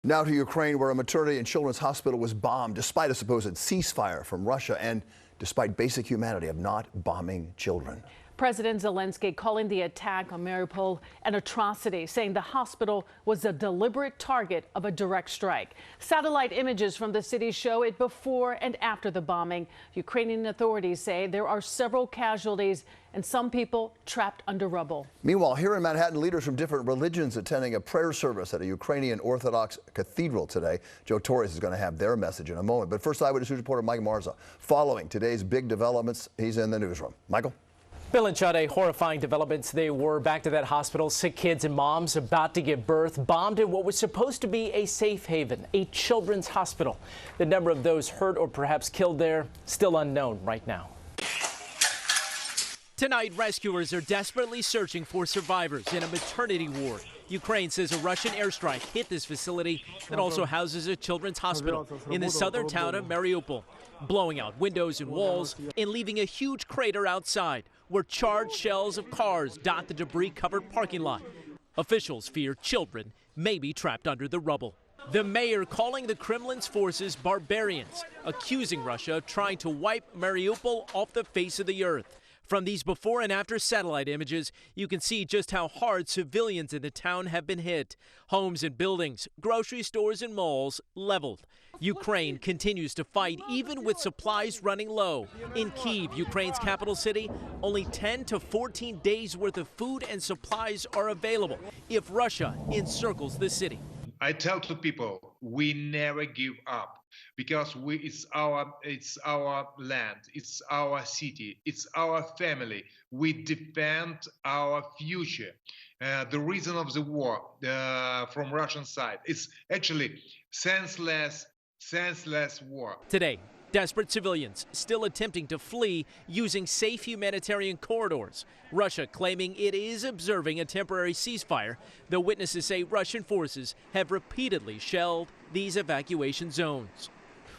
Now to Ukraine, where a maternity and children's hospital was bombed despite a supposed ceasefire from Russia and despite basic humanity of not bombing children. President Zelensky calling the attack on Mariupol an atrocity, saying the hospital was a deliberate target of a direct strike. Satellite images from the city show it before and after the bombing. Ukrainian authorities say there are several casualties and some people trapped under rubble. Meanwhile, here in Manhattan, leaders from different religions attending a prayer service at a Ukrainian Orthodox cathedral today. Joe Torres is going to have their message in a moment. But first, Eyewitness News reporter Mike Marza. Following today's big developments, he's in the newsroom. Michael? Bill and Chade, horrifying developments they were. Back to that hospital, sick kids and moms about to give birth, bombed in what was supposed to be a safe haven, a children's hospital. The number of those hurt or perhaps killed there, still unknown right now. Tonight, rescuers are desperately searching for survivors in a maternity ward. Ukraine says a Russian airstrike hit this facility that also houses a children's hospital in the southern town of Mariupol, blowing out windows and walls and leaving a huge crater outside where charred shells of cars dot the debris-covered parking lot. Officials fear children may be trapped under the rubble. The mayor calling the Kremlin's forces barbarians, accusing Russia of trying to wipe Mariupol off the face of the earth. From these before and after satellite images, you can see just how hard civilians in the town have been hit. Homes and buildings, grocery stores and malls leveled. Ukraine continues to fight even with supplies running low. In Kyiv, Ukraine's capital city, only 10 to 14 days worth of food and supplies are available if Russia encircles the city. I tell to people, we never give up because it's our land, it's our city, it's our family. We defend our future. The reason of the war from Russian side is actually senseless war. Today, desperate civilians still attempting to flee using safe humanitarian corridors. Russia claiming it is observing a temporary ceasefire, though witnesses say Russian forces have repeatedly shelled these evacuation zones.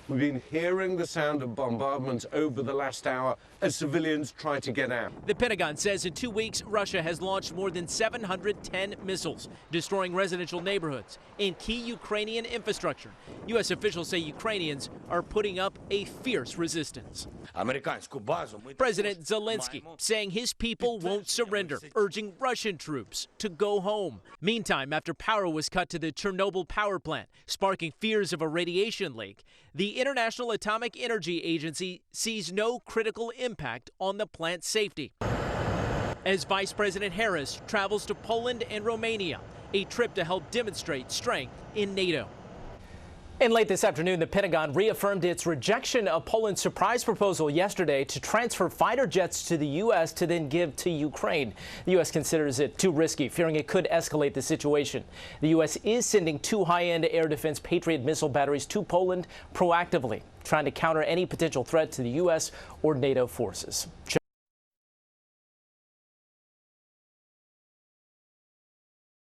We've been hearing the sound of bombardments over the last hour as civilians try to get out. The Pentagon says in 2 weeks, Russia has launched more than 710 missiles, destroying residential neighborhoods and key Ukrainian infrastructure. U.S. officials say Ukrainians are putting up a fierce resistance. President Zelensky saying his people won't surrender, urging Russian troops to go home. Meantime, after power was cut to the Chernobyl power plant, sparking fears of a radiation leak, the International Atomic Energy Agency sees no critical impact on the plant's safety. As Vice President Harris travels to Poland and Romania, a trip to help demonstrate strength in NATO. And late this afternoon, the Pentagon reaffirmed its rejection of Poland's surprise proposal yesterday to transfer fighter jets to the U.S. to then give to Ukraine. The U.S. considers it too risky, fearing it could escalate the situation. The U.S. is sending 2 high-end air defense Patriot missile batteries to Poland proactively, trying to counter any potential threat to the U.S. or NATO forces.